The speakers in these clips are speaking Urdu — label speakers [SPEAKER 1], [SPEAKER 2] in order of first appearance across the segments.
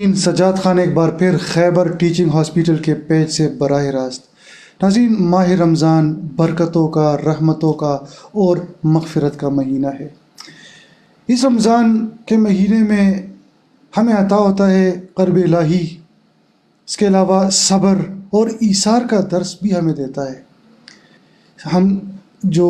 [SPEAKER 1] سجاد خان ایک بار پھر خیبر ٹیچنگ ہاسپٹل کے پیج سے براہ راست. ناظرین، ماہ رمضان برکتوں کا، رحمتوں کا اور مغفرت کا مہینہ ہے. اس رمضان کے مہینے میں ہمیں عطا ہوتا ہے قرب الہی، اس کے علاوہ صبر اور ایثار کا درس بھی ہمیں دیتا ہے. جو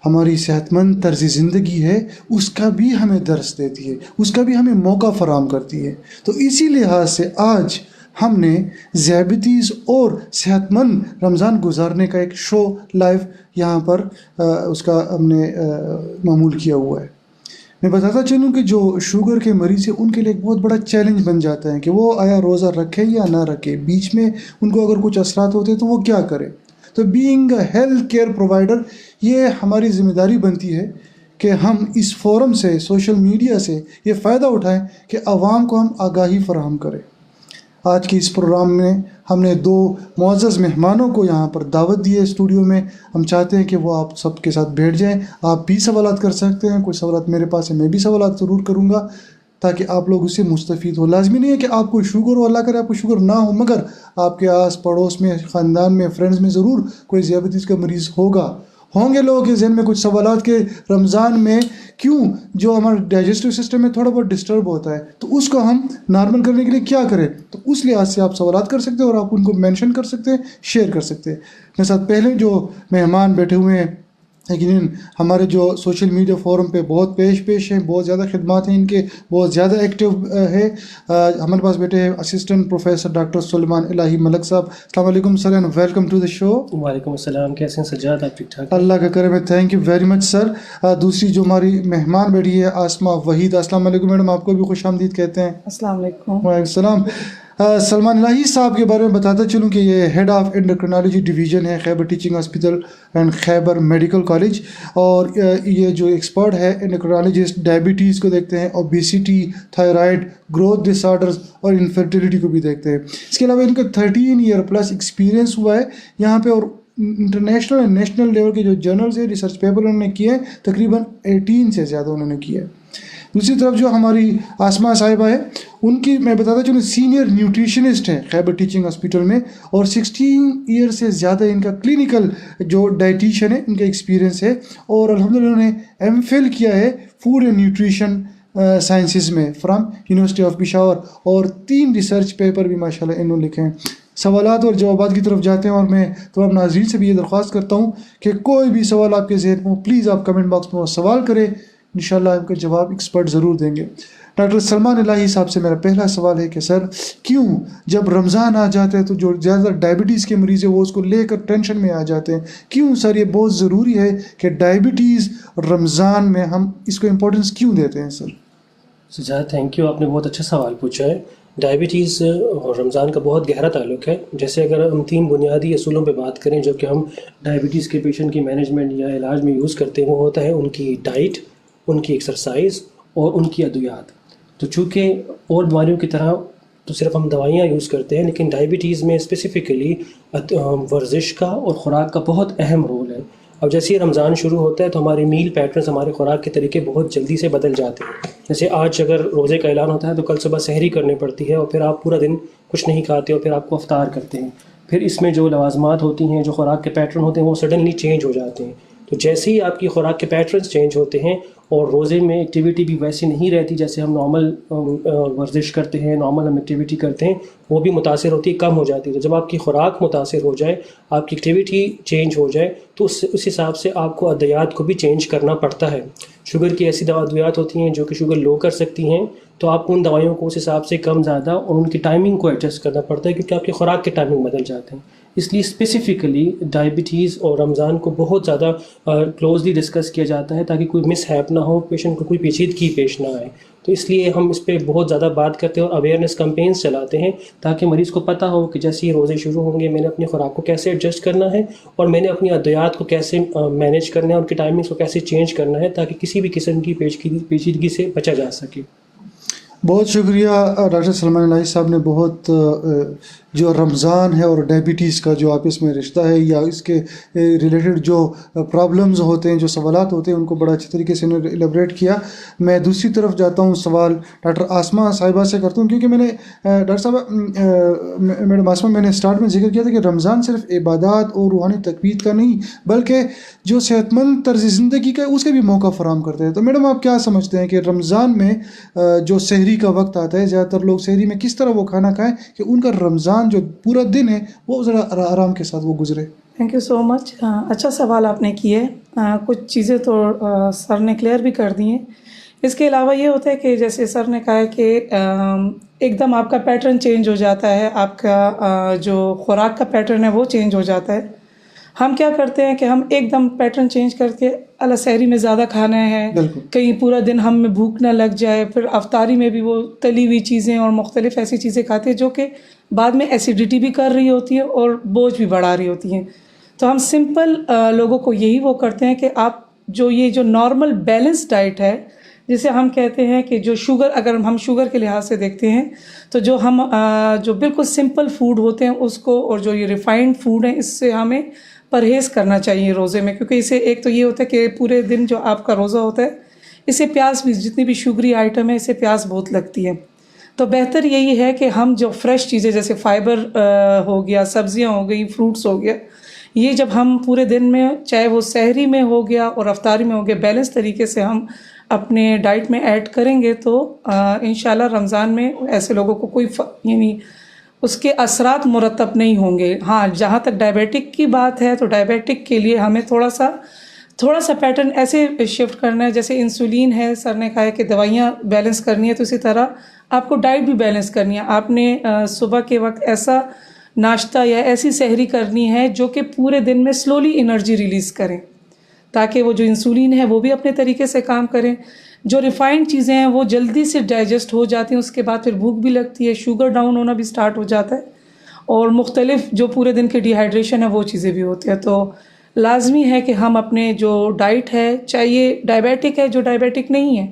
[SPEAKER 1] ہماری صحت مند طرز زندگی ہے اس کا بھی ہمیں درس دیتی ہے، اس کا بھی ہمیں موقع فراہم کرتی ہے. تو اسی لحاظ سے آج ہم نے ذیابیطیز اور صحت مند رمضان گزارنے کا ایک شو لائیو یہاں پر اس کا ہم نے معمول کیا ہوا ہے. میں بتاتا چلوں کہ جو شوگر کے مریض ہیں ان کے لیے ایک بہت بڑا چیلنج بن جاتا ہے کہ وہ آیا روزہ رکھے یا نہ رکھے، بیچ میں ان کو اگر کچھ اثرات ہوتے ہیں تو وہ کیا کرے. تو being a health care provider, یہ ہماری ذمہ داری بنتی ہے کہ ہم اس فورم سے، سوشل میڈیا سے یہ فائدہ اٹھائیں کہ عوام کو ہم آگاہی فراہم کریں. آج کی اس پروگرام میں ہم نے دو معزز مہمانوں کو یہاں پر دعوت دی ہے اسٹوڈیو میں. ہم چاہتے ہیں کہ وہ آپ سب کے ساتھ بیٹھ جائیں. آپ بھی سوالات کر سکتے ہیں، کوئی سوالات میرے پاس ہے، میں بھی سوالات ضرور کروں گا تاکہ آپ لوگ اس سے مستفید ہو. لازمی نہیں ہے کہ آپ کو شوگر ہو، اللہ کرے آپ کو شوگر نہ ہو، مگر آپ کے آس پڑوس میں، خاندان میں، فرینڈز میں ضرور کوئی ذیابیطیز کا مریض ہوں گے لوگوں کے ذہن میں کچھ سوالات کے رمضان میں کیوں جو ہمارا ڈائجسٹو سسٹم میں تھوڑا بہت ڈسٹرب ہوتا ہے تو اس کو ہم نارمل کرنے کے لیے کیا کریں. تو اس لحاظ سے آپ سوالات کر سکتے ہیں اور آپ ان کو مینشن کر سکتے ہیں، شیئر کر سکتے ہیں. میرے ساتھ پہلے جو مہمان بیٹھے ہوئے ہیں، لیکن ہمارے جو سوشل میڈیا فورم پہ بہت پیش ہیں، بہت زیادہ خدمات ہیں ان کے، بہت زیادہ ایکٹیو ہے. ہمارے پاس بیٹھے ہیں اسسٹنٹ پروفیسر ڈاکٹر سلیمان الہی ملک صاحب. السلام علیکم sir and welcome to the show.
[SPEAKER 2] وعلیکم السلام، کیسے ہیں سجاد؟ آپ ٹھیک ٹھاک؟
[SPEAKER 1] اللہ کا کرم ہے، تھینک یو ویری مچ سر. دوسری جو ہماری مہمان بیٹھی ہے آسما وحید. السلام علیکم میڈم، آپ کو بھی خوش آمدید کہتے ہیں.
[SPEAKER 3] السلام علیکم.
[SPEAKER 1] وعلیکم السلام. سلمان الہی صاحب کے بارے میں بتاتا چلوں کہ یہ ہیڈ آف انڈوکرینالوجی ڈویژن ہے Khyber teaching hospital and Khyber medical college, اور یہ جو ایکسپرٹ ہے انڈوکرینالوجسٹ ڈائبٹیز کو دیکھتے ہیں، اوبیسٹی، تھائرائڈ، گروتھ ڈس آرڈرز اور انفرٹیلیٹی کو بھی دیکھتے ہیں. اس کے علاوہ ان کا 13 ایئر پلس ایکسپیرینس ہوا ہے یہاں پہ، اور انٹرنیشنل اینڈ نیشنل لیول کے جو جرنلز ہیں، ریسرچ پیپر انہوں نے کیے ہیں، تقریباً 18 سے زیادہ انہوں نے کیے. دوسری طرف جو ہماری آسما صاحبہ ہے، ان کی میں بتاتا چلوں سینئر نیوٹریشنسٹ ہیں خیبر ٹیچنگ ہاسپٹل میں، اور 16 ایئر سے زیادہ ان کا کلینکل جو ڈائٹیشین ہے ان کا ایکسپیرینس ہے، اور الحمدللہ انہوں نے ایم فل کیا ہے فوڈ اینڈ نیوٹریشن سائنسز میں فرام یونیورسٹی آف پشاور، اور 3 ریسرچ پیپر بھی ماشاءاللہ انہوں نے لکھے ہیں. سوالات اور جوابات کی طرف جاتے ہیں، اور میں تمام ناظرین سے بھی یہ درخواست کرتا ہوں کہ کوئی بھی سوال آپ کے ذہن میں ہو پلیز آپ کمنٹ باکس میں سوال کریں، انشاءاللہ آپ کا جواب ایکسپرٹ ضرور دیں گے. ڈاکٹر سلمان الہی صاحب سے میرا پہلا سوال ہے کہ سر، کیوں جب رمضان آ جاتا ہے تو جو زیادہ ڈائبٹیز کے مریض ہیں وہ اس کو لے کر ٹینشن میں آ جاتے ہیں، کیوں سر یہ بہت ضروری ہے کہ ڈائبٹیز رمضان میں ہم اس کو امپورٹنس کیوں دیتے ہیں سر؟
[SPEAKER 2] سجاد تھینک یو، آپ نے بہت اچھا سوال پوچھا ہے. ڈائبٹیز اور رمضان کا بہت گہرا تعلق ہے. جیسے اگر ہم 3 بنیادی اصولوں پہ بات کریں جو کہ ہم ڈائبٹیز کے پیشنٹ کی مینجمنٹ یا علاج میں یوز کرتے ہیں، وہ ہوتا ہے ان کی ڈائٹ، ان کی ایکسرسائز اور ان کی ادویات. تو چونکہ اور بیماریوں کی طرح تو صرف ہم دوائیاں یوز کرتے ہیں، لیکن ڈائبٹیز میں اسپیسیفکلی ورزش کا اور خوراک کا بہت اہم رول ہے. اب جیسے یہ رمضان شروع ہوتا ہے تو ہمارے میل پیٹرنز، ہمارے خوراک کے طریقے بہت جلدی سے بدل جاتے ہیں. جیسے آج اگر روزے کا اعلان ہوتا ہے تو کل صبح سحری کرنی پڑتی ہے، اور پھر آپ پورا دن کچھ نہیں کھاتے اور پھر آپ کو افطار کرتے ہیں. پھر اس میں جو لوازمات ہوتی ہیں، جو خوراک کے پیٹرن ہوتے ہیں، وہ سڈنلی چینج ہو جاتے ہیں. تو جیسے ہی آپ کی خوراک کے پیٹرنز چینج ہوتے ہیں اور روزے میں ایکٹیویٹی بھی ویسی نہیں رہتی جیسے ہم نارمل ورزش کرتے ہیں، نارمل ہم ایکٹیویٹی کرتے ہیں، وہ بھی متاثر ہوتی ہے، کم ہو جاتی ہے. تو جب آپ کی خوراک متاثر ہو جائے، آپ کی ایکٹیویٹی چینج ہو جائے، تو اس حساب سے آپ کو ادویات کو بھی چینج کرنا پڑتا ہے. شوگر کی ایسی ادویات ہوتی ہیں جو کہ شوگر لو کر سکتی ہیں، تو آپ ان دوائیوں کو اس حساب سے کم زیادہ اور ان کی ٹائمنگ کو ایڈجسٹ کرنا پڑتا ہے، کیونکہ آپ کی خوراک کے ٹائمنگ بدل جاتے ہیں. اس لیے اسپیسیفکلی ڈائبٹیز اور رمضان کو بہت زیادہ کلوزلی ڈسکس کیا جاتا ہے تاکہ کوئی مس ہیپ نہ ہو، پیشنٹ کو کوئی پیچیدگی پیش نہ آئے. تو اس لیے ہم اس پہ بہت زیادہ بات کرتے ہیں اور اویئرنیس کمپینس چلاتے ہیں تاکہ مریض کو پتہ ہو کہ جیسے ہی روزے شروع ہوں گے میں نے اپنی خوراک کو کیسے ایڈجسٹ کرنا ہے، اور میں نے اپنی ادویات کو کیسے مینیج کرنا ہے، ان کی ٹائمنگس کو کیسے چینج کرنا ہے تاکہ کسی بھی قسم کی پیچیدگی سے بچا جا سکے.
[SPEAKER 1] بہت شکریہ ڈاکٹر سلمان الہی صاحب نے بہت جو رمضان ہے اور ڈائبٹیز کا جو آپس میں رشتہ ہے یا اس کے ریلیٹڈ جو پرابلمز ہوتے ہیں جو سوالات ہوتے ہیں ان کو بڑا اچھی طریقے سے ایلیبریٹ کیا. میں دوسری طرف جاتا ہوں, سوال ڈاکٹر آسمہ صاحبہ سے کرتا ہوں, کیونکہ میں نے ڈاکٹر صاحب میڈم آسمہ میں نے اسٹارٹ میں ذکر کیا تھا کہ رمضان صرف عبادات اور روحانی تقویت کا نہیں بلکہ جو صحت مند طرز زندگی کا اس کے بھی موقع فراہم کرتے ہیں. تو میڈم آپ کیا سمجھتے ہیں کہ رمضان میں جو سحری کا وقت آتا ہے, زیادہ تر لوگ سحری میں کس طرح وہ کھانا کھائیں کہ ان کا رمضان جو پورا دن ہے وہ ذرا آرام کے ساتھ وہ گزرے؟
[SPEAKER 3] تھینک یو سو مچ. اچھا سوال آپ نے کیے. کچھ چیزیں تو سر نے کلیئر بھی کر دی ہیں. اس کے علاوہ یہ ہوتا ہے کہ جیسے سر نے کہا ہے کہ ایک دم آپ کا پیٹرن چینج ہو جاتا ہے, آپ کا جو خوراک کا پیٹرن ہے وہ چینج ہو جاتا ہے. ہم کیا کرتے ہیں کہ ہم ایک دم پیٹرن چینج کر کے اللہ سحری میں زیادہ کھانا ہے, کہیں پورا دن ہم میں بھوک نہ لگ جائے, پھر افطاری میں بھی وہ تلی ہوئی چیزیں اور مختلف ایسی چیزیں کھاتے ہیں جو کہ بعد میں ایسیڈیٹی بھی کر رہی ہوتی ہے اور بوجھ بھی بڑھا رہی ہوتی ہیں. تو ہم سمپل لوگوں کو یہی وہ کرتے ہیں کہ آپ جو یہ جو نارمل بیلنس ڈائٹ ہے, جسے ہم کہتے ہیں کہ جو شوگر, اگر ہم شوگر کے لحاظ سے دیکھتے ہیں تو جو ہم جو بالکل سمپل فوڈ ہوتے ہیں اس کو, اور جو یہ ریفائنڈ فوڈ ہیں اس سے ہمیں پرہیز کرنا چاہیے روزے میں, کیونکہ اسے ایک تو یہ ہوتا ہے کہ پورے دن جو آپ کا روزہ ہوتا ہے اسے پیاس بھی, جتنی بھی شوگری آئٹم ہے اسے پیاس بہت لگتی ہے. تو بہتر یہی ہے کہ ہم جو فریش چیزیں جیسے فائبر ہو گیا, سبزیاں ہو گئی, فروٹس ہو گیا, یہ جب ہم پورے دن میں چاہے وہ سحری میں ہو گیا اور افطاری میں ہو گیا بیلنس طریقے سے ہم اپنے ڈائٹ میں ایڈ کریں گے تو انشاءاللہ رمضان میں ایسے لوگوں کو کوئی یعنی اس کے اثرات مرتب نہیں ہوں گے. ہاں جہاں تک ڈائبیٹک کی بات ہے تو ڈائبیٹک کے لیے ہمیں تھوڑا سا پیٹرن ایسے شفٹ کرنا ہے, جیسے انسولین ہے, سر نے کہا ہے کہ دوائیاں بیلنس کرنی ہے, تو اسی طرح آپ کو ڈائٹ بھی بیلنس کرنی ہے. آپ نے صبح کے وقت ایسا ناشتہ یا ایسی سحری کرنی ہے جو کہ پورے دن میں سلولی انرجی ریلیز کریں, تاکہ وہ جو انسولین ہے وہ بھی اپنے طریقے سے کام کریں. جو ریفائنڈ چیزیں ہیں وہ جلدی سے ڈائجسٹ ہو جاتی ہیں, اس کے بعد پھر بھوک بھی لگتی ہے, شوگر ڈاؤن ہونا بھی سٹارٹ ہو جاتا ہے, اور مختلف جو پورے دن کی ڈی ہائیڈریشن ہے وہ چیزیں بھی ہوتی ہیں. تو لازمی ہے کہ ہم اپنے جو ڈائٹ ہے, چاہے یہ ڈائبیٹک ہے جو ڈائبیٹک نہیں ہے,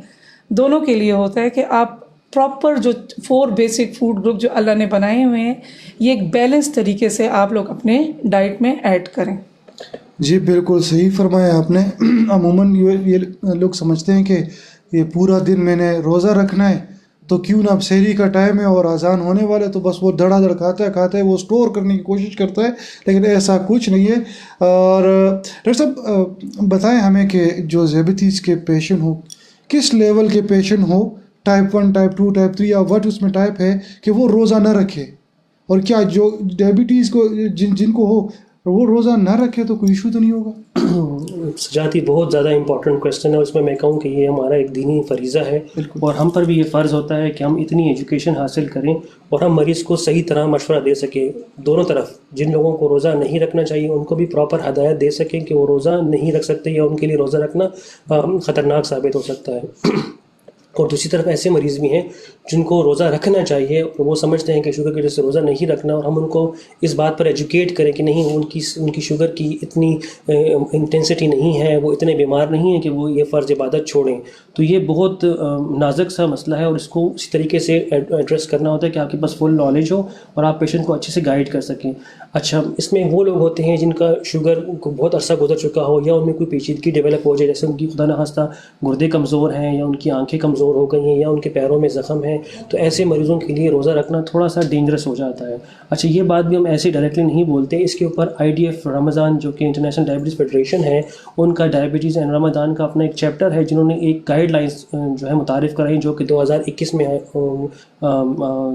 [SPEAKER 3] دونوں کے لیے ہوتا ہے کہ آپ پراپر جو 4 بیسک فوڈ گروپ جو اللہ نے بنائے ہوئے ہیں یہ ایک بیلنس طریقے سے آپ لوگ اپنے ڈائٹ میں ایڈ کریں.
[SPEAKER 1] جی بالکل صحیح فرمایا آپ نے. عموماً یہ لوگ سمجھتے ہیں کہ یہ پورا دن میں نے روزہ رکھنا ہے تو کیوں نہ, اب سحری کا ٹائم ہے اور اذان ہونے والے تو بس وہ دھڑا دھڑ کھاتا ہے, وہ اسٹور کرنے کی کوشش کرتا ہے, لیکن ایسا کچھ نہیں ہے. اور ڈاکٹر صاحب بتائیں ہمیں کہ جو ذیابیطیز کے پیشنٹ ہو, کس لیول کے پیشنٹ ہو, ٹائپ 1, ٹائپ 2, ٹائپ 3 یا وٹ اس میں ٹائپ ہے, کہ وہ روزہ نہ رکھے, اور کیا جو ڈائبٹیز کو جن کو ہو وہ روزہ نہ رکھے تو کوئی ایشو تو نہیں ہوگا؟
[SPEAKER 2] سجاتی بہت زیادہ امپورٹنٹ کویسچن ہے, اور اس میں کہوں کہ یہ ہمارا ایک دینی فریضہ ہے, اور ہم پر بھی یہ فرض ہوتا ہے کہ ہم اتنی ایجوکیشن حاصل کریں اور ہم مریض کو صحیح طرح مشورہ دے سکیں. دونوں طرف, جن لوگوں کو روزہ نہیں رکھنا چاہیے ان کو بھی پراپر ہدایت دے سکیں کہ وہ روزہ نہیں رکھ سکتے یا ان کے لیے روزہ رکھنا خطرناک ثابت ہو سکتا ہے. اور دوسری طرف ایسے مریض بھی ہیں جن کو روزہ رکھنا چاہیے اور وہ سمجھتے ہیں کہ شوگر کی وجہ سے روزہ نہیں رکھنا, اور ہم ان کو اس بات پر ایجوکیٹ کریں کہ نہیں, ان کی شوگر کی اتنی انٹینسٹی نہیں ہے, وہ اتنے بیمار نہیں ہیں کہ وہ یہ فرض عبادت چھوڑیں. تو یہ بہت نازک سا مسئلہ ہے, اور اس کو اسی طریقے سے ایڈریس کرنا ہوتا ہے کہ آپ کے پاس فل نالج ہو اور آپ پیشنٹ کو اچھے سے گائیڈ کر سکیں. اچھا, اس میں وہ لوگ ہوتے ہیں جن کا شوگر کو بہت عرصہ گزر چکا ہو, یا ان میں کوئی پیچیدگی ڈیولپ ہو جائے, جیسے ان کی خدا نخواستہ گردے کمزور ہیں, یا ان کی آنکھیں کمزور ہو گئی ہیں, یا ان کے پیروں میں زخم ہیں, تو ایسے مریضوں کے لیے روزہ رکھنا تھوڑا سا ڈینجرس ہو جاتا ہے. اچھا, یہ بات بھی ہم ایسے ڈائریکٹلی نہیں بولتے, اس کے اوپر IDF رمضان جو کہ انٹرنیشنل ڈائبٹیز فیڈریشن ہے, ان کا ڈائبٹیز اینڈ رمضان کا اپنا ایک چیپٹر ہے, جنہوں نے ایک گائیڈ لائنس جو ہے متعارف کرائی, جو کہ 2021 میں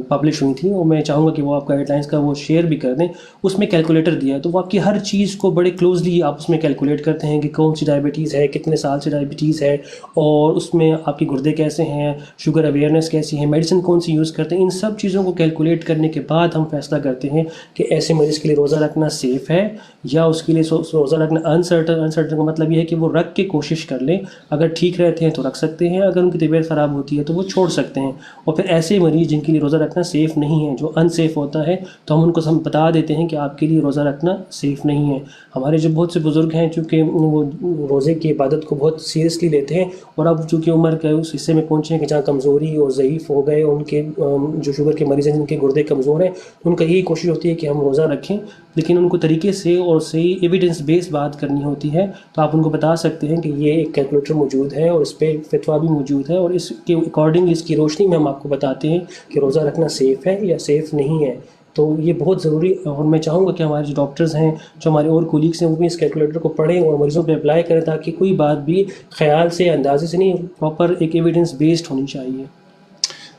[SPEAKER 2] پبلش ہوئی تھی, اور میں چاہوں گا کہ وہ آپ گائیڈ لائنس کا وہ شیئر بھی کر دیں. اس میں کیلکولیٹر دیا ہے, تو وہ آپ کی ہر چیز کو بڑے کلوزلی آپ اس میں کیلکولیٹ کرتے ہیں کہ کون سی ڈائبٹیز ہے, کتنے سال سے ڈائبٹیز ہے, اور اس میں آپ کی گردے کیسے ہیں, شوگر اویئرنیس کیسی ہے, میڈیسن کون سی یوز کرتے ہیں. ان سب چیزوں کو کیلکولیٹ کرنے کے بعد ہم فیصلہ کرتے ہیں کہ ایسے مریض کے لیے روزہ رکھنا سیف ہے یا اس کے لیے روزہ رکھنا انسرٹن کا مطلب یہ ہے کہ وہ رکھ کے کوشش کر لیں, اگر ٹھیک رہتے ہیں تو رکھ سکتے ہیں, اگر ان کی طبیعت خراب ہوتی ہے تو وہ چھوڑ سکتے ہیں. اور پھر ایسے مریض جن کے لیے روزہ رکھنا سیف نہیں ہے, جو ان سیف ہوتا ہے, تو ہم ان کو بتا دیتے ہیں کہ آپ کے لیے روزہ رکھنا سیف نہیں ہے. ہمارے جو بہت سے بزرگ ہیں چونکہ وہ روزے کی عبادت کو بہت سیریسلی لیتے ہیں, اور اب چونکہ عمر کے اس حصے میں پہنچے ہیں کہ جہاں کمزوری اور ضعیف ہو گئے، ان کے جو شوگر کے مریض ہیں جن کے گردے کمزور ہیں، ان کا یہی کوشش ہوتی ہے کہ ہم روزہ رکھیں، لیکن ان کو طریقے سے اور صحیح ایویڈنس بیس بات کرنی ہوتی ہے. تو آپ ان کو بتا سکتے ہیں کہ یہ ایک کیلکولیٹر موجود ہے اور اس پہ فتویٰ بھی موجود ہے، اور اس کے اکارڈنگ اس کی روشنی میں ہم آپ کو بتاتے ہیں کہ روزہ رکھنا سیف ہے یا سیف نہیں ہے. تو یہ بہت ضروری، اور میں چاہوں گا کہ ہمارے جو ڈاکٹرز ہیں، جو ہمارے اور کولیگس ہیں، وہ بھی اس کیلکولیٹر کو پڑھیں اور مریضوں پہ اپلائی کریں، تاکہ کوئی بات بھی خیال سے اندازے سے نہیں، پراپر ایک ایویڈنس بیسڈ ہونی چاہیے.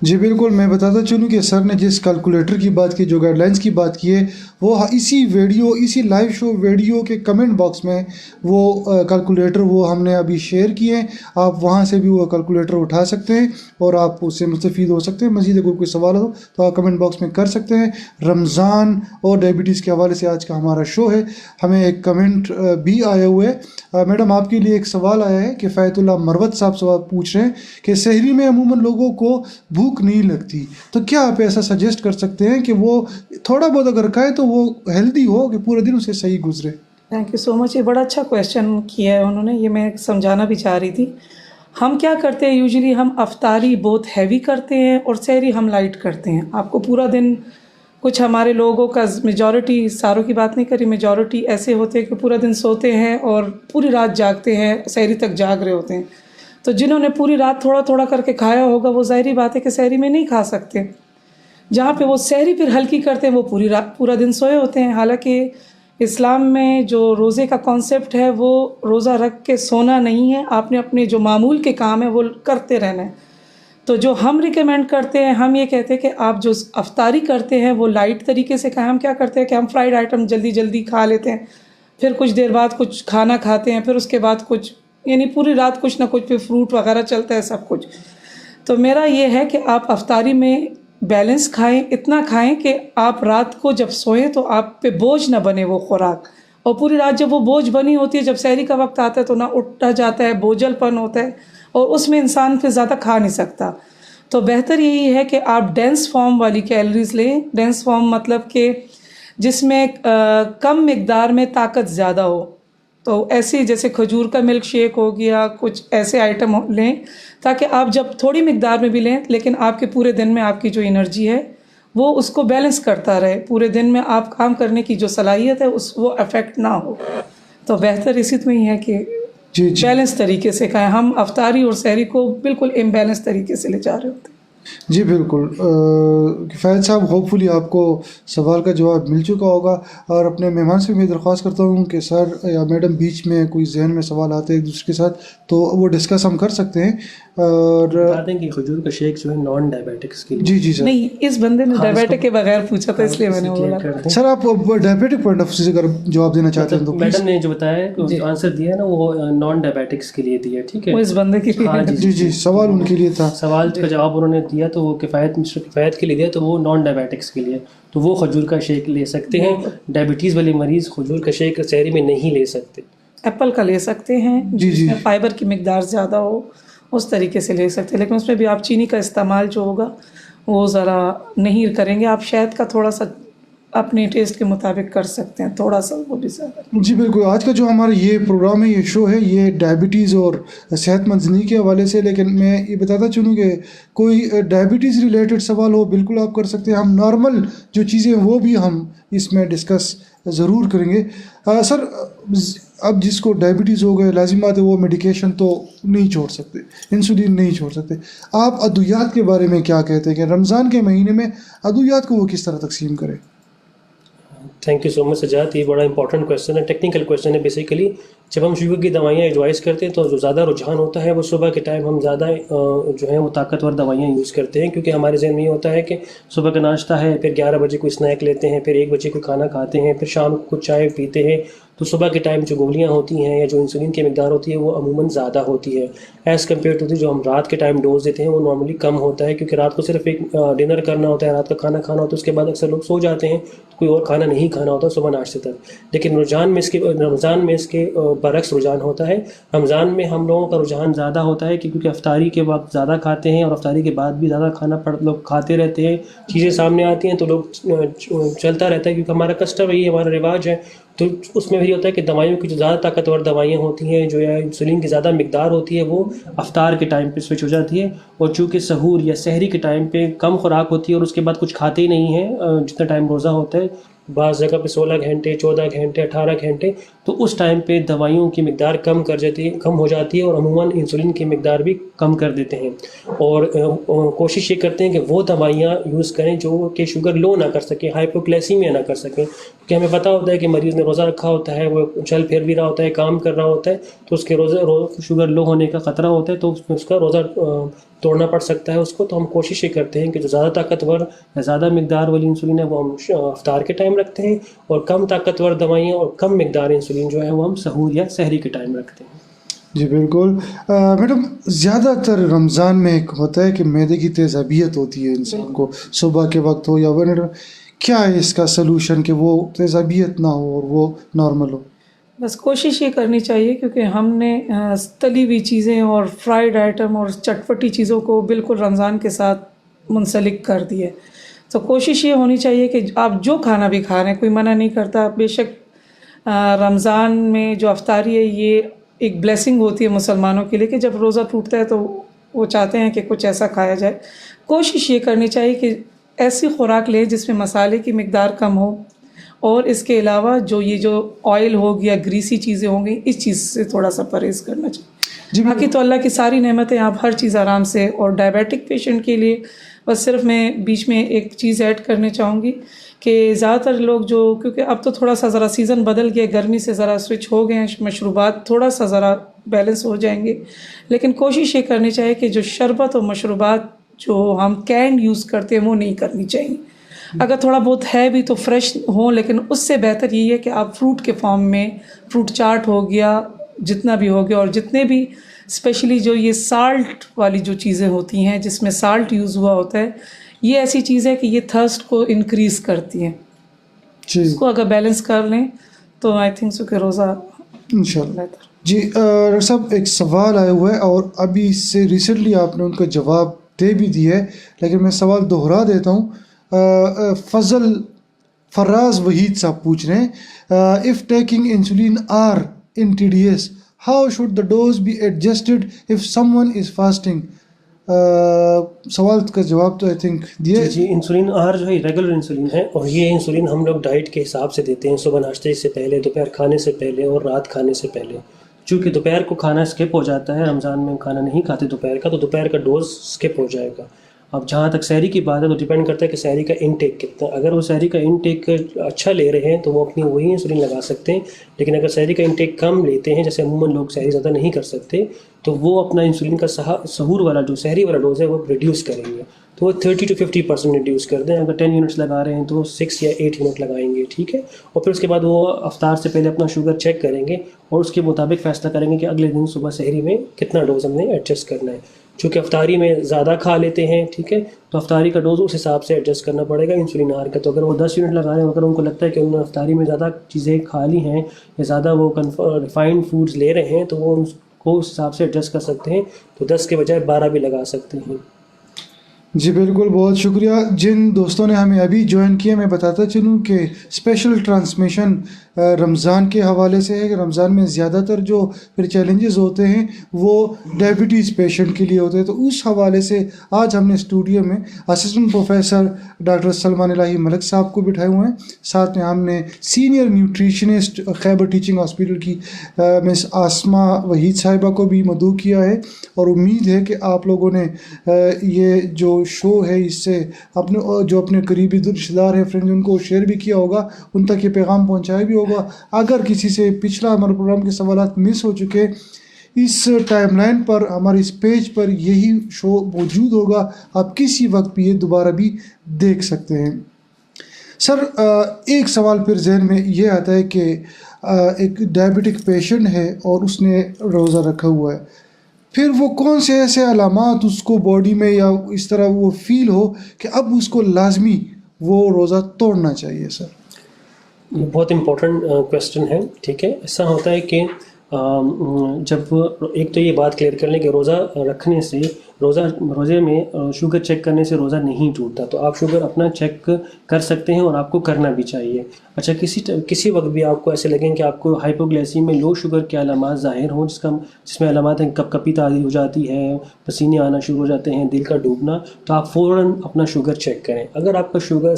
[SPEAKER 1] جی بالکل، میں بتاتا چلوں کہ سر نے جس کیلکولیٹر کی بات کی، جو گائیڈ لائنس کی بات کی ہے، وہ اسی لائیو شو ویڈیو کے کمنٹ باکس میں وہ کیلکولیٹر وہ ہم نے ابھی شیئر کیے ہیں. آپ وہاں سے بھی وہ کیلکولیٹر اٹھا سکتے ہیں اور آپ اس سے مستفید ہو سکتے ہیں. مزید اگر کوئی سوال ہو تو آپ کمنٹ باکس میں کر سکتے ہیں. رمضان اور ڈائبٹیز کے حوالے سے آج کا ہمارا شو ہے. ہمیں ایک کمنٹ بھی آیا ہوا ہے. میڈم آپ کے لیے ایک سوال آیا ہے کہ فیت اللہ مروت صاحب سوال پوچھ رہے ہیں کہ سحری میں عموماً لوگوں کو بھوک نہیں لگتی، تو کیا آپ ایسا سجیسٹ کر سکتے ہیں کہ وہ تھوڑا بہت اگر کھائے تو وہ ہیلدی ہو کہ پورے دن اسے صحیح گزرے؟
[SPEAKER 3] تھینک یو سو مچ. یہ بڑا اچھا کویشچن کیا ہے انہوں نے، یہ میں سمجھانا بھی چاہ رہی تھی. ہم کیا کرتے ہیں یوزلی، ہم افطاری بہت ہیوی کرتے ہیں اور سحری ہم لائٹ کرتے ہیں. آپ کو پورا دن، کچھ ہمارے لوگوں کا میجورٹی، ساروں کی بات نہیں کری، میجورٹی ایسے ہوتے ہیں کہ پورا دن سوتے ہیں اور پوری رات جاگتے ہیں، سحری تک جاگ رہے ہوتے ہیں. تو جنہوں نے پوری رات تھوڑا تھوڑا کر کے کھایا ہوگا، وہ ظاہری بات ہے کہ سحری میں نہیں کھا سکتے. جہاں پہ وہ سحری پھر ہلکی کرتے ہیں، وہ پورا دن سوئے ہوتے ہیں. حالانکہ اسلام میں جو روزے کا کانسیپٹ ہے، وہ روزہ رکھ کے سونا نہیں ہے. آپ نے اپنے جو معمول کے کام ہیں وہ کرتے رہنا ہے. تو جو ہم ریکمینڈ کرتے ہیں، ہم یہ کہتے ہیں کہ آپ جو افطاری کرتے ہیں وہ لائٹ طریقے سے کھائیں. ہم کیا کرتے ہیں کہ ہم فرائیڈ آئٹم جلدی جلدی کھا لیتے ہیں، پھر کچھ دیر بعد کچھ کھانا کھاتے ہیں، پھر اس کے بعد کچھ، یعنی پوری رات کچھ نہ کچھ، پھر فروٹ وغیرہ چلتا ہے سب کچھ. تو میرا یہ ہے کہ آپ افطاری میں بیلنس کھائیں، اتنا کھائیں کہ آپ رات کو جب سوئیں تو آپ پہ بوجھ نہ بنے وہ خوراک. اور پوری رات جب وہ بوجھ بنی ہوتی ہے، جب سحری کا وقت آتا ہے تو نہ اٹھا جاتا ہے، بوجھل پن ہوتا ہے اور اس میں انسان پھر زیادہ کھا نہیں سکتا. تو بہتر یہی ہے کہ آپ ڈینس فارم والی کیلریز لیں. ڈینس فارم مطلب کہ جس میں کم مقدار میں طاقت زیادہ ہو. تو ایسی جیسے کھجور کا ملک شیک ہو گیا، کچھ ایسے آئٹم لیں تاکہ آپ جب تھوڑی مقدار میں بھی لیں لیکن آپ کے پورے دن میں آپ کی جو انرجی ہے وہ اس کو بیلنس کرتا رہے. پورے دن میں آپ کام کرنے کی جو صلاحیت ہے وہ افیکٹ نہ ہو. تو بہتر اسی میں ہی ہے کہ بیلنس طریقے سے کھائیں. ہم افطاری اور سحری کو بالکل امبیلنس طریقے سے لے جا رہے ہوتے ہیں.
[SPEAKER 1] جی بالکل. فیض صاحب، ہوپ فلی آپ کو سوال کا جواب مل چکا ہوگا، اور اپنے مہمان سے میں درخواست کرتا ہوں کہ سر یا میڈم بیچ میں کوئی ذہن میں سوال آتے ہیں ایک دوسرے کے ساتھ تو وہ ڈسکس ہم کر سکتے ہیں. اور
[SPEAKER 2] بتا دیں کہ کھجور کا شیک جو ہے نان ڈائبیٹکس کے لیے.
[SPEAKER 1] جی سر.
[SPEAKER 3] نہیں، اس بندے نے ڈائبیٹک کے بغیر پوچھا تھا، اس لیے میں نے بولا.
[SPEAKER 1] سر آپ ڈائبیٹک پوائنٹ آف سے اگر جواب دینا چاہتے ہیں تو
[SPEAKER 2] میڈم نے جو بتایا ہے آنسر دیا ہے نا، وہ نان ڈائبیٹکس کے لیے دیا. ٹھیک ہے،
[SPEAKER 3] وہ اس بندے کے لیے.
[SPEAKER 1] جی سوال ان کے لیے تھا.
[SPEAKER 2] سوال کا جواب انہوں نے دیا تو وہ مسٹر کفایت کے لیے دیا، تو وہ نان ڈائبیٹکس کے لیے. تو وہ کھجور کا شیک لے سکتے ہیں. ڈائبٹیز والے مریض کھجور کا شیک سحری میں نہیں لے سکتے.
[SPEAKER 3] ایپل کا لے سکتے ہیں جس میں فائبر کی مقدار زیادہ ہو، اس طریقے سے لے سکتے ہیں، لیکن اس میں بھی آپ چینی کا استعمال جو ہوگا وہ ذرا نہیں کریں گے. آپ شہد کا تھوڑا سا اپنے ٹیسٹ کے مطابق کر سکتے ہیں، تھوڑا سا، وہ بھی زیادہ.
[SPEAKER 1] جی بالکل. آج کا جو ہمارا یہ پروگرام ہے، یہ شو ہے، یہ ڈائبٹیز اور صحت مند زندگی کے حوالے سے. لیکن میں یہ بتاتا چلوں کہ کوئی ڈائبٹیز ریلیٹڈ سوال ہو بالکل آپ کر سکتے ہیں. ہم نارمل جو چیزیں وہ بھی ہم اس میں ڈسکس ضرور کریں گے. سر، اب جس کو ڈائبٹیز ہو گئے، لازم بات ہے وہ میڈیکیشن تو نہیں چھوڑ سکتے، انسولین نہیں چھوڑ سکتے. آپ ادویات کے بارے میں کیا کہتے ہیں کہ رمضان کے مہینے میں ادویات کو وہ کس طرح تقسیم کریں؟
[SPEAKER 2] تھینک یو سو مچ سجاد. یہ بڑا امپورٹنٹ کویشچن ہے، ٹیکنیکل کویشچن ہے. بیسیکلی جب ہم شوگر کی دوائیاں ایڈوائز کرتے ہیں تو جو زیادہ رجحان ہوتا ہے وہ صبح کے ٹائم ہم زیادہ جو ہے وہ طاقتور دوائیاں یوز کرتے ہیں، کیونکہ ہمارے ذہن میں یہ ہوتا ہے کہ صبح کا ناشتہ ہے، پھر 11 بجے کوئی اسنیک لیتے ہیں، پھر 1 بجے کوئی کھانا کھاتے ہیں، پھر شام کو کچھ چائے پیتے ہیں. تو صبح کے ٹائم جو گولیاں ہوتی ہیں یا جو انسولین کی مقدار ہوتی ہے وہ عموماً زیادہ ہوتی ہے ایز کمپیئر ٹو جو ہم رات کے ٹائم ڈوز دیتے ہیں، وہ نارملی کم ہوتا ہے، کیونکہ رات کو صرف ایک ڈنر کرنا ہوتا ہے، رات کا کھانا کھانا ہوتا ہے، اس کے بعد اکثر لوگ سو جاتے ہیں، کوئی اور کھانا نہیں کھانا ہوتا صبح ناشتے تک. لیکن رمضان میں اس کے برعکس رجحان ہوتا ہے. رمضان میں ہم لوگوں کا رجحان زیادہ ہوتا ہے کیونکہ افطاری کے وقت زیادہ کھاتے ہیں اور افطاری کے بعد بھی زیادہ لوگ کھاتے رہتے ہیں. چیزیں سامنے آتی ہیں تو لوگ چلتا رہتا ہے، کیونکہ ہمارا کسٹم ہے، یہ ہمارا رواج ہے. تو اس میں بھی ہوتا ہے کہ دوائیوں کی جو زیادہ طاقتور دوائیاں ہوتی ہیں جو یا انسولین کی زیادہ مقدار ہوتی ہے وہ افطار کے ٹائم پہ سوئچ ہو جاتی ہے، اور چونکہ سحور یا سحری کے ٹائم پہ کم خوراک ہوتی ہے اور اس کے بعد کچھ کھاتے ہی نہیں ہیں جتنا ٹائم روزہ ہوتا ہے، بعض جگہ پہ 16 گھنٹے 14 گھنٹے 18 گھنٹے، تو اس ٹائم پہ دوائیوں کی مقدار کم ہو جاتی ہے اور عموماً انسولین کی مقدار بھی کم کر دیتے ہیں، اور کوشش یہ کرتے ہیں کہ وہ دوائیاں یوز کریں جو کہ شوگر لو نہ کر سکیں، ہائپوگلائسیمیا نہ کر سکیں، کیونکہ ہمیں پتہ ہوتا ہے کہ مریض نے روزہ رکھا ہوتا ہے، وہ چل پھر بھی رہا ہوتا ہے، کام کر رہا ہوتا ہے، تو اس کے شوگر لو ہونے کا خطرہ ہوتا ہے، تو اس کا روزہ توڑنا پڑ سکتا ہے اس کو۔ تو ہم کوشش یہ کرتے ہیں کہ جو زیادہ طاقتور یا زیادہ مقدار والی انسولین ہے وہ ہم افطار کے ٹائم رکھتے ہیں، اور کم طاقتور دوائیاں اور کم مقدار انسولین جو ہے وہ ہم سحور یا سحری کے ٹائم رکھتے ہیں۔
[SPEAKER 1] جی بالکل میڈم، زیادہ تر رمضان میں ایک ہوتا ہے کہ معدے کی تیزابیت ہوتی ہے انسان کو، صبح کے وقت ہو یا کیا ہے اس کا سلوشن کہ وہ تیزابیت نہ ہو اور وہ نارمل ہو؟
[SPEAKER 3] بس کوشش یہ کرنی چاہیے، کیونکہ ہم نے تلی ہوئی چیزیں اور فرائیڈ آئٹم اور چٹپٹی چیزوں کو بالکل رمضان کے ساتھ منسلک کر دیے، تو کوشش یہ ہونی چاہیے کہ آپ جو کھانا بھی کھا رہے ہیں، کوئی منع نہیں کرتا، بے شک رمضان میں جو افطاری ہے یہ ایک بلیسنگ ہوتی ہے مسلمانوں کے لیے کہ جب روزہ ٹوٹتا ہے تو وہ چاہتے ہیں کہ کچھ ایسا کھایا جائے۔ کوشش یہ کرنی چاہیے کہ ایسی خوراک لیں جس میں مسالے کی مقدار کم ہو، اور اس کے علاوہ جو آئل ہو گیا، گریسی چیزیں ہوں گی، اس چیز سے تھوڑا سا پرہیز کرنا چاہیے۔ باقی تو اللہ کی ساری نعمتیں، آپ ہر چیز آرام سے، اور ڈائبیٹک پیشنٹ کے لیے بس صرف میں بیچ میں ایک چیز ایڈ کرنے چاہوں گی کہ زیادہ تر لوگ کیونکہ اب تو تھوڑا سا ذرا سیزن بدل گیا، گرمی سے ذرا سوئچ ہو گئے ہیں، مشروبات تھوڑا سا ذرا بیلنس ہو جائیں گے، لیکن کوشش یہ کرنی چاہیے کہ جو شربت اور مشروبات جو ہم کینڈ یوز کرتے ہیں وہ نہیں کرنی چاہیے۔ اگر تھوڑا بہت ہے بھی تو فریش ہوں، لیکن اس سے بہتر یہی ہے کہ آپ فروٹ کے فارم میں، فروٹ چاٹ ہو گیا، جتنا بھی ہو گیا، اور جتنے بھی اسپیشلی جو یہ سالٹ والی جو چیزیں ہوتی ہیں جس میں سالٹ یوز ہوا ہوتا ہے، یہ ایسی چیز ہے کہ یہ تھرسٹ کو انکریز کرتی ہیں، اس کو اگر بیلنس کر لیں تو آئی تھنک سو کہ روزہ
[SPEAKER 1] انشاءاللہ۔ جی ڈاکٹر صاحب، ایک سوال آیا ہوا ہے اور ابھی اس سے ریسنٹلی آپ نے ان کا جواب دے بھی دیا ہے، لیکن میں سوال دوہرا دیتا ہوں۔ فراز وحید صاحب پوچھ رہے ہیں، if taking insulin or in TDS, how should the dose be adjusted if someone is fasting؟ سوال کا جواب تو آئی تھنک دیا۔
[SPEAKER 2] جی انسولین آر جو ہے ریگولر انسولین ہے، اور یہ انسولین ہم لوگ ڈائٹ کے حساب سے دیتے ہیں، صبح ناشتے سے پہلے، دوپہر کھانے سے پہلے اور رات کھانے سے پہلے۔ چونکہ دوپہر کو کھانا اسکپ ہو جاتا ہے، رمضان میں کھانا نہیں کھاتے دوپہر کا، تو دوپہر کا ڈوز اسکپ ہو جائے گا۔ اب جہاں تک سحری کی بات ہے تو ڈیپینڈ کرتا ہے کہ سحری کا انٹیک کتنا، اگر وہ سحری کا انٹیک اچھا لے رہے ہیں تو وہ اپنی وہی انسولین لگا سکتے ہیں، لیکن اگر سحری کا انٹیک کم لیتے ہیں، جیسے عموماً لوگ سحری زیادہ نہیں کر سکتے، تو وہ اپنا انسولین کا سحور والا جو سحری والا ڈوز ہے وہ ریڈیوس کریں گے، تو وہ 30 to 50% ریڈیوس کر دیں۔ اگر 10 یونٹس لگا رہے ہیں تو وہ 6 یا 8 یونٹ لگائیں گے، ٹھیک ہے، اور پھر اس کے بعد وہ افطار سے پہلے اپنا شوگر چیک کریں گے اور اس کے مطابق فیصلہ کریں گے کہ اگلے دن صبح سحری میں کتنا ڈوز ہم نے ایڈجسٹ کرنا ہے۔ چونکہ افطاری میں زیادہ کھا لیتے ہیں، ٹھیک ہے، تو افطاری کا ڈوز اس حساب سے ایڈجسٹ کرنا پڑے گا انسولین آر کا۔ تو اگر وہ 10 یونٹ لگا رہے ہیں، اگر ان کو لگتا ہے کہ انہوں نے افطاری میں زیادہ چیزیں کھا لی ہیں یا زیادہ وہ ریفائنڈ فوڈز لے رہے ہیں، تو وہ ان کو اس حساب سے ایڈجسٹ کر سکتے ہیں، تو 10 کے بجائے 12 بھی لگا سکتے ہیں۔
[SPEAKER 1] جی بالکل، بہت شکریہ۔ جن دوستوں نے ہمیں ابھی جوائن کیا، میں بتاتا چلوں کہ اسپیشل ٹرانسمیشن رمضان کے حوالے سے ہے کہ رمضان میں زیادہ تر جو پھر چیلنجز ہوتے ہیں وہ ڈائبٹیز پیشنٹ کے لیے ہوتے ہیں، تو اس حوالے سے آج ہم نے اسٹوڈیو میں اسسٹنٹ پروفیسر ڈاکٹر سلمان الہی ملک صاحب کو بٹھائے ہوئے ہیں، ساتھ میں ہم نے سینئر نیوٹریشنسٹ خیبر ٹیچنگ ہاسپٹل کی مس آسما وحید صاحبہ کو بھی مدعو کیا ہے، اور امید ہے کہ آپ لوگوں نے یہ جو شو ہے اس سے اپنے قریبی رشتہ دار ہیں، فرینڈ، ان کو شیئر بھی کیا ہوگا، ان تک یہ پیغام پہنچایا بھی ہوگا۔ اگر کسی سے پچھلا ہمارے پروگرام کے سوالات مس ہو چکے، اس ٹائم لائن پر ہمارے اس پیج پر یہی شو موجود ہوگا، آپ کسی وقت بھی یہ دوبارہ بھی دیکھ سکتے ہیں۔ سر، ایک سوال پھر ذہن میں یہ آتا ہے کہ ایک ڈائبٹک پیشنٹ ہے اور اس نے روزہ رکھا ہوا ہے، پھر وہ کون سے ایسے علامات اس کو باڈی میں یا اس طرح وہ فیل ہو کہ اب اس کو لازمی وہ روزہ توڑنا چاہیے؟ سر
[SPEAKER 2] یہ بہت امپورٹنٹ کویسچن ہے، ٹھیک ہے۔ ایسا ہوتا ہے کہ جب ایک تو یہ بات کلیئر کر لیں کہ روزہ رکھنے سے روزے میں شوگر چیک کرنے سے روزہ نہیں ٹوٹتا، تو آپ شوگر اپنا چیک کر سکتے ہیں اور آپ کو کرنا بھی چاہیے. اچھا، کسی وقت بھی آپ کو ایسے لگیں کہ آپ کو ہائپوگلیسیمی میں لو شوگر کے علامات ظاہر ہوں، جس میں علامات ہیں کپ کپی تاری ہو جاتی ہے، پسینے آنا شروع ہو جاتے ہیں، دل کا ڈوبنا، تو آپ فوراً اپنا شوگر چیک کریں. اگر آپ کا شوگر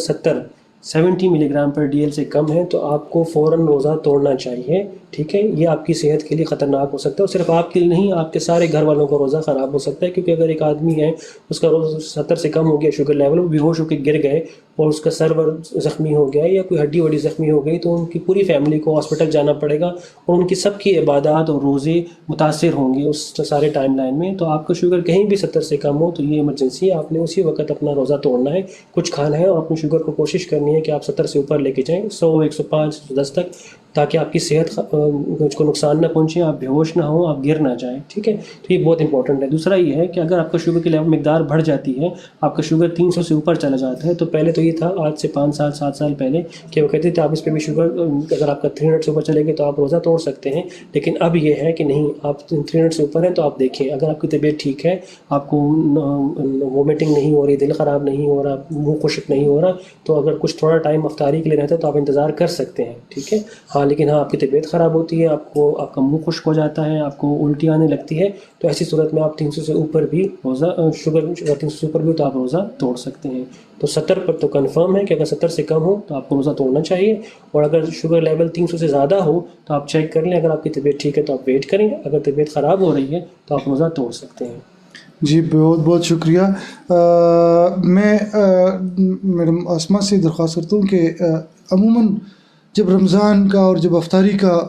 [SPEAKER 2] 70 ملی گرام پر ڈی ایل سے کم ہے تو آپ کو فوراً روزہ توڑنا چاہیے. ٹھیک ہے، یہ آپ کی صحت کے لیے خطرناک ہو سکتا ہے، اور صرف آپ کے لیے نہیں، آپ کے سارے گھر والوں کا روزہ خراب ہو سکتا ہے. کیونکہ اگر ایک آدمی ہے اس کا روزہ 70 سے کم ہو گیا شوگر لیول، وہ بے ہوش ہو کے گر گئے اور اس کا سر زخمی ہو گیا یا کوئی ہڈی وڈی زخمی ہو گئی، تو ان کی پوری فیملی کو ہاسپٹل جانا پڑے گا اور ان کی سب کی عبادات اور روزے متاثر ہوں گے اس سارے ٹائم لائن میں. تو آپ کا شوگر کہیں بھی 70 سے کم ہو تو یہ ایمرجنسی ہے، آپ نے اسی وقت اپنا روزہ توڑنا ہے، کچھ کھانا ہے اور اپنے شوگر کو کوشش کرنی ہے کہ آپ 70 سے اوپر لے کے جائیں، 100 105 110 تک، تاکہ آپ کی صحت کو نقصان نہ پہنچے، آپ بے ہوش نہ ہوں، آپ گر نہ جائیں. ٹھیک ہے، تو یہ بہت امپورٹنٹ ہے. دوسرا یہ ہے کہ اگر آپ کا شوگر کی مقدار بڑھ جاتی ہے، آپ کا شوگر 300 سے اوپر چلا جاتا ہے، تو پہلے تو یہ تھا آج سے 5 سال 7 سال پہلے کہ وہ کہتے تھے آپ اس پہ بھی شوگر، اگر آپ کا 300 سے اوپر چلے گئے تو آپ روزہ توڑ سکتے ہیں. لیکن اب یہ ہے کہ نہیں، آپ 300 سے اوپر ہیں تو آپ دیکھیں، اگر آپ کی طبیعت ٹھیک ہے، آپ کو وومیٹنگ نہیں ہو رہی، دل خراب نہیں ہو رہا، منہ خشک نہیں ہو رہا، تو اگر کچھ تھوڑا ٹائم افطاری کے لیے رہتا ہے تو آپ انتظار کر سکتے ہیں. ٹھیک ہے، ہاں، لیکن ہاں آپ کی طبیعت خراب ہوتی ہے، آپ کا منہ خشک ہو جاتا ہے، آپ کو الٹی آنے لگتی ہے، تو ایسی صورت میں آپ 300 سے اوپر بھی روزہ شوگر 300 سے اوپر بھی تو آپ روزہ توڑ سکتے ہیں. تو 70 پر تو کنفرم ہے کہ اگر 70 سے کم ہو تو آپ کو روزہ توڑنا چاہیے، اور اگر شوگر لیول 300 سے زیادہ ہو تو آپ چیک کر لیں. اگر آپ کی طبیعت ٹھیک ہے تو آپ ویٹ کریں، اگر طبیعت خراب ہو رہی ہے تو آپ روزہ توڑ سکتے ہیں.
[SPEAKER 1] جی بہت بہت شکریہ. میں میڈم اسما سے درخواست کرتا ہوں کہ عموماً جب رمضان کا اور جب افطاری کا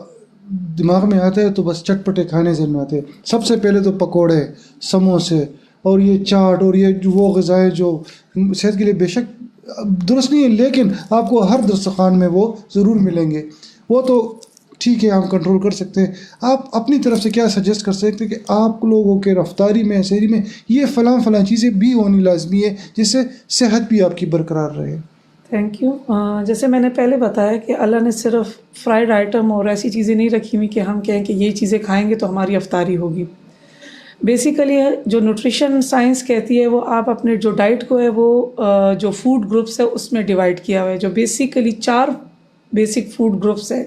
[SPEAKER 1] دماغ میں آتا ہے تو بس چٹپٹے کھانے ذہن میں آتے ہیں. سب سے پہلے تو پکوڑے، سموسے اور یہ چاٹ اور یہ وہ غذائیں جو صحت کے لیے بے شک درست نہیں ہے، لیکن آپ کو ہر دسترخوان میں وہ ضرور ملیں گے. وہ تو ٹھیک ہے، ہم کنٹرول کر سکتے ہیں. آپ اپنی طرف سے کیا سجیسٹ کر سکتے ہیں کہ آپ لوگوں کے رفتاری میں، سحری میں یہ فلاں چیزیں بھی ہونی لازمی ہے جس سے صحت بھی آپ کی برقرار رہے؟
[SPEAKER 3] Thank you. جیسے میں نے پہلے بتایا کہ اللہ نے صرف فرائیڈ آئٹم اور ایسی چیزیں نہیں رکھی ہوئی کہ ہم کہیں کہ یہ چیزیں کھائیں گے تو ہماری افطاری ہوگی. بیسیکلی جو نیوٹریشن سائنس کہتی ہے، وہ آپ اپنے جو ڈائٹ کو ہے وہ جو فوڈ گروپس ہے اس میں ڈیوائڈ کیا ہوا ہے، جو بیسیکلی 4 بیسک فوڈ گروپس ہے،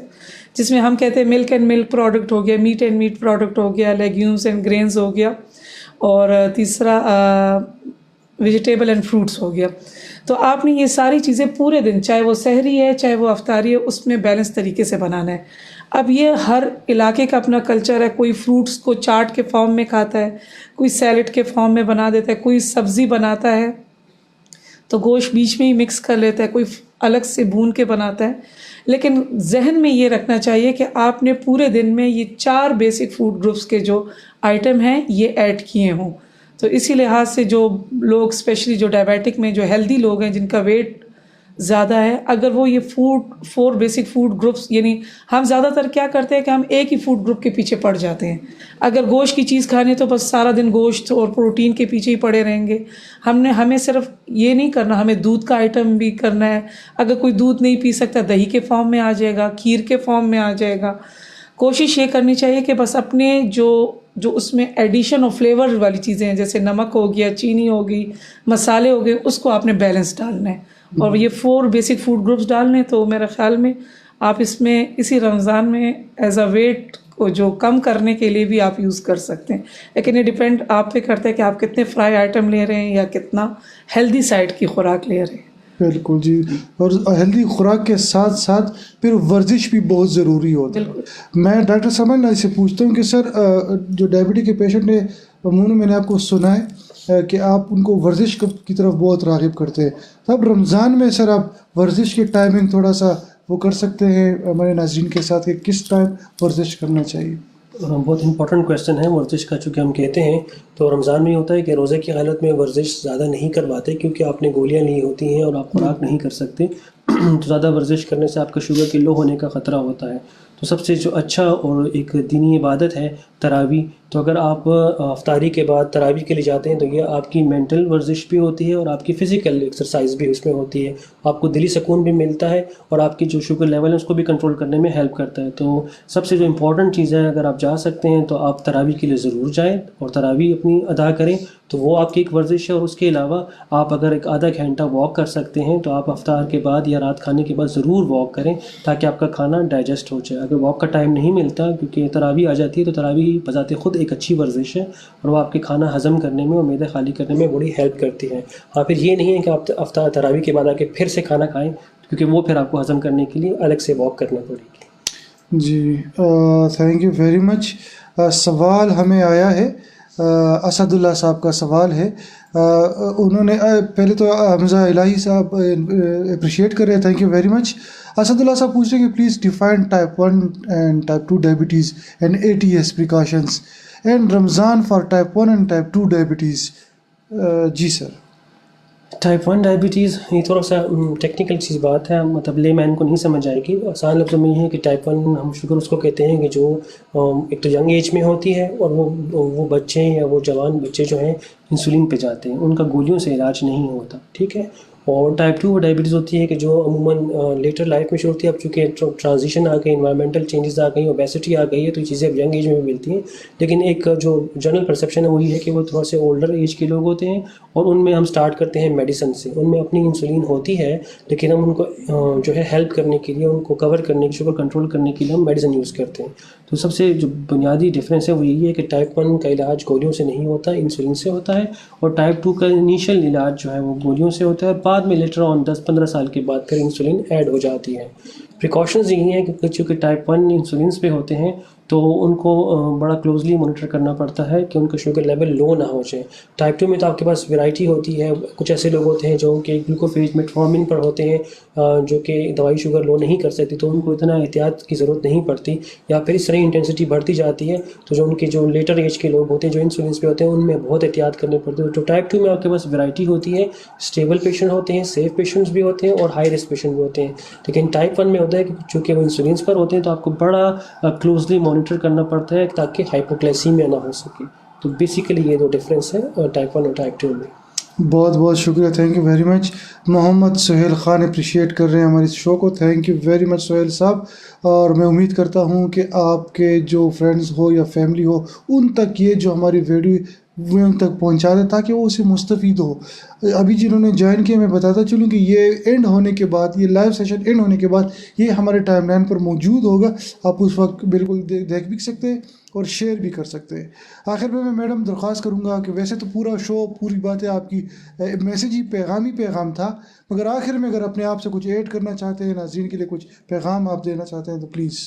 [SPEAKER 3] جس میں ہم کہتے ہیں ملک اینڈ ملک پروڈکٹ ہو گیا، میٹ اینڈ میٹ پروڈکٹ ہو گیا، لیگیومس اینڈ گرینز ہو گیا، اور تیسرا ویجیٹیبل اینڈ فروٹس ہو گیا. تو آپ نے یہ ساری چیزیں پورے دن، چاہے وہ سحری ہے چاہے وہ افطاری ہے، اس میں بیلنس طریقے سے بنانا ہے. اب یہ ہر علاقے کا اپنا کلچر ہے. کوئی فروٹس کو چاٹ کے فارم میں کھاتا ہے، کوئی سیلڈ کے فارم میں بنا دیتا ہے، کوئی سبزی بناتا ہے تو گوشت بیچ میں ہی مکس کر لیتا ہے، کوئی الگ سے بھون کے بناتا ہے. لیکن ذہن میں یہ رکھنا چاہیے کہ آپ نے پورے دن میں یہ 4 بیسک فوڈ گروپس کے جو آئٹم ہیں یہ ایڈ کیے ہوں. تو اسی لحاظ سے جو لوگ اسپیشلی جو ڈائبیٹک میں جو ہیلدی لوگ ہیں، جن کا ویٹ زیادہ ہے، اگر وہ یہ 4 بیسک فوڈ گروپس، یعنی ہم زیادہ تر کیا کرتے ہیں کہ ہم ایک ہی فوڈ گروپ کے پیچھے پڑ جاتے ہیں. اگر گوشت کی چیز کھانی ہے تو بس سارا دن گوشت اور پروٹین کے پیچھے ہی پڑے رہیں گے. ہمیں صرف یہ نہیں کرنا، ہمیں دودھ کا آئٹم بھی کرنا ہے. اگر کوئی دودھ نہیں پی سکتا، دہی کے فارم میں آ جائے گا، کھیر کے فارم میں آ جائے گا. کوشش یہ کرنی چاہیے کہ بس اپنے جو اس میں ایڈیشن اور فلیور والی چیزیں ہیں، جیسے نمک ہو گیا، چینی ہوگی، مسالے ہو گئے، اس کو آپ نے بیلنس ڈالنا ہے. اور یہ 4 بیسک فوڈ گروپس ڈالنے. تو میرے خیال میں آپ اس میں اسی رمضان میں ایز اے ویٹ کو جو کم کرنے کے لیے بھی آپ یوز کر سکتے ہیں. لیکن یہ ڈیپینڈ آپ پہ کرتا ہے کہ آپ کتنے فرائی آئٹم لے رہے ہیں یا کتنا ہیلدی سائڈ کی خوراک لے رہے ہیں.
[SPEAKER 1] بالکل جی. اور ہیلدی خوراک کے ساتھ ساتھ پھر ورزش بھی بہت ضروری ہوتا ہے. میں ڈاکٹر سمن علی سے پوچھتا ہوں کہ سر جو ڈائبٹی کے پیشنٹ ہیں، عموماً میں نے آپ کو سنا ہے کہ آپ ان کو ورزش کی طرف بہت راغب کرتے ہیں. تب رمضان میں سر آپ ورزش کی ٹائمنگ تھوڑا سا وہ کر سکتے ہیں ہمارے ناظرین کے ساتھ کہ کس ٹائم ورزش کرنا چاہیے؟
[SPEAKER 2] بہت امپورٹنٹ کویشچن ہے ورزش کا. چونکہ ہم کہتے ہیں تو رمضان میں ہوتا ہے کہ روزے کی حالت میں ورزش زیادہ نہیں کرواتے، کیونکہ آپ نے گولیاں لی ہوتی ہیں اور آپ خوراک نہیں کر سکتے. تو زیادہ ورزش کرنے سے آپ کا شوگر کے لو ہونے کا خطرہ ہوتا ہے. تو سب سے جو اچھا اور ایک دینی عبادت ہے تراویح. تو اگر آپ افطاری کے بعد تراویح کے لیے جاتے ہیں تو یہ آپ کی مینٹل ورزش بھی ہوتی ہے اور آپ کی فزیکل ایکسرسائز بھی اس میں ہوتی ہے. آپ کو دلی سکون بھی ملتا ہے اور آپ کی جو شوگر لیول ہے اس کو بھی کنٹرول کرنے میں ہیلپ کرتا ہے. تو سب سے جو امپورٹنٹ چیز ہے، اگر آپ جا سکتے ہیں تو آپ تراویح کے لیے ضرور جائیں اور تراویح اپنی ادا کریں. تو وہ آپ کی ایک ورزش ہے. اور اس کے علاوہ آپ اگر ایک آدھا گھنٹہ واک کر سکتے ہیں تو آپ افطار کے بعد یا رات کھانے کے بعد ضرور واک کریں تاکہ آپ کا کھانا ڈائجسٹ ہو جائے. اگر واک کا ٹائم نہیں ملتا کیونکہ تراویح آ جاتی ہے تو تراویح بذات خود ایک اچھی ورزش ہے اور وہ آپ کے کھانا ہضم کرنے میں اور معدہ خالی کرنے میں بڑی ہیلپ کرتی ہے. ہاں، پھر یہ نہیں ہے کہ آپ افطار تراویح کے بعد آ کے پھر سے کھانا کھائیں کیونکہ وہ پھر آپ کو ہضم کرنے کے لیے الگ سے واک کرنا پڑے گی.
[SPEAKER 1] جی تھینک یو ویری مچ. سوال ہمیں آیا ہے، اسد اللہ صاحب کا سوال ہے. انہوں نے پہلے تو حمزہ الہی صاحب اپریشیٹ کر رہے ہیں، thank you very much. Asadullah صاحب پوچھ رہے ہیں کہ please define type 1 and type 2 diabetes and ATS precautions and Ramzan for type 1 and type 2 diabetes. جی سر.
[SPEAKER 2] ٹائپ 1 ڈائبٹیز یہ تھوڑا سا ٹیکنیکل چیز بات ہے، مطلب لے مین کو نہیں سمجھ آئے گی. آسان لفظوں میں یہ ہے کہ ٹائپ 1 ہم شوگر اس کو کہتے ہیں کہ جو ایک تو ینگ ایج میں ہوتی ہے اور وہ بچے یا وہ جوان بچے جو ہیں انسولین پہ جاتے ہیں، ان کا گولیوں سے علاج نہیں ہوتا. ٹھیک ہے. اور ٹائپ 2 وہ ڈائبٹیز ہوتی ہے کہ جو عموماً لیٹر لائف میں شروع ہوتی ہے. اب چونکہ ٹرانزیشن آ گئی، انوائرمنٹل چینجز آ گئی، اوبیسٹی آ گئی ہے تو یہ چیزیں اب ینگ ایج میں بھی ملتی ہیں. لیکن ایک جو جنرل پرسیپشن ہے وہ یہ ہے کہ وہ تھوڑا سے اولڈر ایج کے لوگ ہوتے ہیں اور ان میں ہم سٹارٹ کرتے ہیں میڈیسن سے. ان میں اپنی انسولین ہوتی ہے لیکن ہم ان کو جو ہے ہیلپ کرنے کے لیے، ان کو کور کرنے کی، شوگر کنٹرول کرنے کے لیے ہم میڈیسن یوز کرتے ہیں. تو سب سے جو بنیادی ڈفرینس ہے وہ یہی ہے کہ ٹائپ 1 کا علاج گولیوں سے نہیں ہوتا، انسولین سے ہوتا ہے. اور ٹائپ 2 کا انیشیل علاج جو ہے وہ گولیوں سے ہوتا ہے، بعد میں لیٹر آن 10-15 سال کے بعد پھر انسولین ایڈ ہو جاتی ہے. پریکاشنز یہی ہیں کہ چونکہ ٹائپ 1 انسولینس پہ ہوتے ہیں تو ان کو بڑا کلوزلی مانیٹر کرنا پڑتا ہے کہ ان کا شوگر لیول لو نہ ہو جائے. ٹائپ 2 میں تو آپ کے پاس ویرائٹی ہوتی ہے. کچھ ایسے لوگ ہوتے ہیں جو کہ گلوکوفیج میٹفارمن پر ہوتے ہیں جو کہ دوائی شوگر لو نہیں کر سکتی، تو ان کو اتنا احتیاط کی ضرورت نہیں پڑتی، یا پھر اس طرح انٹینسٹی بڑھتی جاتی ہے. تو جو ان کے جو لیٹر ایج کے لوگ ہوتے ہیں جو انسولینس پہ ہوتے ہیں ان میں بہت احتیاط کرنی پڑتی ہے. تو ٹائپ 2 میں آپ کے پاس ویرائٹی ہوتی ہے. اسٹیبل پیشنٹ ہوتے ہیں، سیف پیشنٹس بھی ہوتے ہیں اور ہائی رسک پیشنٹ بھی ہوتے ہیں. لیکن ٹائپ 1 میں ہوتا ہے کہ چونکہ وہ انسولینس پر ہوتے ہیں تو آپ کو بڑا کلوزلی مانیٹر کرنا پڑتا ہے تاکہ ہائپوگلائسیمیا نہ ہو سکے. تو بیسیکلی یہ دو ڈفرینس ہے ٹائپ 1 اور ٹائپ 2 میں.
[SPEAKER 1] بہت بہت شکریہ، thank you very much. Muhammad Sohail Khan appreciate کر رہے ہیں ہمارے اس شو کو، تھینک یو ویری مچ سہیل صاحب. اور میں امید کرتا ہوں کہ آپ کے جو فرینڈز ہو یا فیملی ہو ان تک یہ جو ہماری ویڈیو ان تک پہنچا دیں تاکہ وہ اسے مستفید ہو. ابھی جنہوں نے جوائن کیا میں بتاتا چلوں کہ یہ اینڈ ہونے کے بعد، یہ لائیو سیشن اینڈ ہونے کے بعد یہ ہمارے ٹائم لائن پر موجود ہوگا. آپ اس وقت بالکل دیکھ بھی سکتے ہیں اور شیئر بھی کر سکتے ہیں. آخر میں میڈم درخواست کروں گا کہ ویسے تو پورا شو پوری باتیں آپ کی میسیج ہی پیغام تھا، مگر آخر میں اگر اپنے آپ سے کچھ ایڈ کرنا چاہتے ہیں، ناظرین کے لیے کچھ پیغام آپ دینا چاہتے ہیں تو پلیز.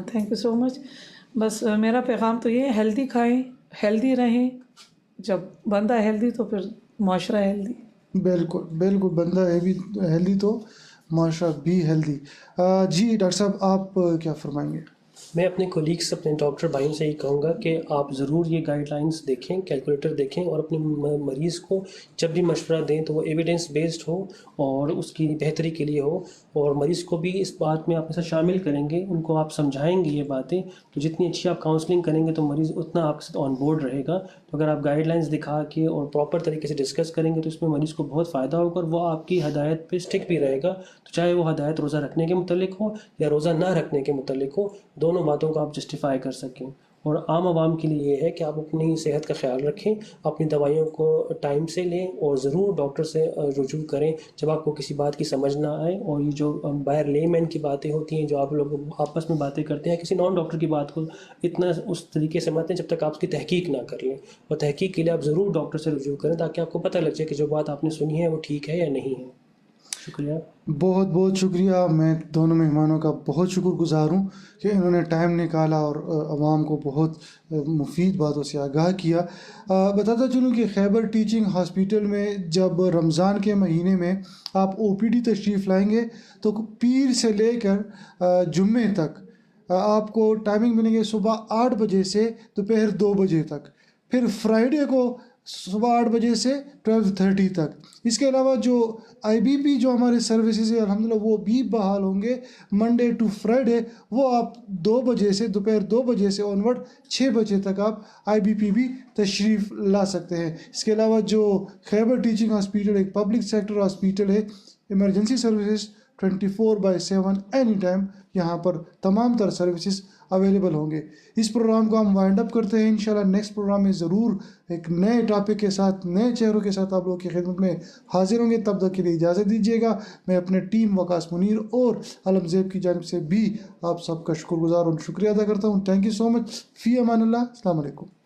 [SPEAKER 3] تھینک یو سو مچ. بس میرا پیغام تو یہ ہے، ہیلدی کھائیں، ہیلدی رہیں. جب بندہ ہیلدی تو پھر معاشرہ ہیلدی.
[SPEAKER 1] بالکل بالکل، بندہ ہے بھی ہیلدی تو معاشرہ بھی ہیلدی. جی ڈاکٹر صاحب آپ کیا فرمائیں گے؟
[SPEAKER 2] میں اپنے کولیگس، اپنے ڈاکٹر بھائیوں سے یہ کہوں گا کہ آپ ضرور یہ گائیڈ لائنس دیکھیں، کیلکولیٹر دیکھیں اور اپنے مریض کو جب بھی مشورہ دیں تو وہ ایویڈنس بیسڈ ہو اور اس کی بہتری کے لیے ہو. اور مریض کو بھی اس بات میں اپنے ساتھ شامل کریں گے، ان کو آپ سمجھائیں گے یہ باتیں. تو جتنی اچھی آپ کاؤنسلنگ کریں گے تو مریض اتنا آپ کے ساتھ آن بورڈ رہے گا. تو اگر آپ گائیڈ لائنس دکھا کے اور پراپر طریقے سے ڈسکس کریں گے تو اس میں مریض کو بہت فائدہ ہوگا اور وہ آپ کی ہدایت پہ اسٹک بھی رہے گا. تو چاہے وہ ہدایت روزہ رکھنے کے متعلق ہو یا روزہ نہ رکھنے کے متعلق ہو، دونوں باتوں کو آپ جسٹیفائی کر سکیں. اور عام عوام کے لیے یہ ہے کہ آپ اپنی صحت کا خیال رکھیں، اپنی دوائیوں کو ٹائم سے لیں اور ضرور ڈاکٹر سے رجوع کریں جب آپ کو کسی بات کی سمجھ نہ آئے. اور یہ جو باہر لے مین کی باتیں ہوتی ہیں جو آپ لوگ آپس میں باتیں کرتے ہیں، کسی نان ڈاکٹر کی بات کو اتنا اس طریقے سے مت لیں جب تک آپ اس کی تحقیق نہ کر لیں. اور تحقیق کے لیے آپ ضرور ڈاکٹر سے رجوع کریں تاکہ آپ کو پتہ لگ جائے کہ جو بات آپ نے سنی ہے وہ ٹھیک ہے یا نہیں ہے. شکریہ.
[SPEAKER 1] بہت بہت شکریہ. میں دونوں مہمانوں کا بہت شکر گزار ہوں کہ انہوں نے ٹائم نکالا اور عوام کو بہت مفید باتوں سے آگاہ کیا. بتاتا چلوں کہ خیبر ٹیچنگ ہاسپیٹل میں جب رمضان کے مہینے میں آپ OPD تشریف لائیں گے تو پیر سے لے کر جمعے تک آپ کو ٹائمنگ ملیں گے صبح 8 بجے سے دوپہر 2 بجے تک. پھر فرائیڈے کو صبح 8 بجے سے 12:30 تک. اس کے علاوہ جو IBP جو ہمارے سروسز ہیں الحمدللہ وہ بھی بحال ہوں گے منڈے ٹو فرائیڈے. وہ آپ 2 بجے سے دوپہر 2 بجے سے آنورڈ 6 بجے تک آپ IBP بھی تشریف لا سکتے ہیں. اس کے علاوہ جو خیبر ٹیچنگ ہاسپیٹل ایک پبلک سیکٹر ہاسپیٹل ہے, ایمرجنسی سروسز 24/7 اینی ٹائم یہاں پر تمام تر سروسز اویلیبل ہوں گے. اس پروگرام کو ہم وائنڈ اپ کرتے ہیں. انشاءاللہ نیکسٹ پروگرام میں ضرور ایک نئے ٹاپک کے ساتھ نئے چہروں کے ساتھ آپ لوگوں کی خدمت میں حاضر ہوں گے. تب تک کے لیے اجازت دیجیے گا. میں اپنے ٹیم وقاص منیر اور علم زیب کی جانب سے بھی آپ سب کا شکر گزار اور شکریہ ادا کرتا ہوں. تھینک یو سو مچ. فی امان اللہ. السلام علیکم.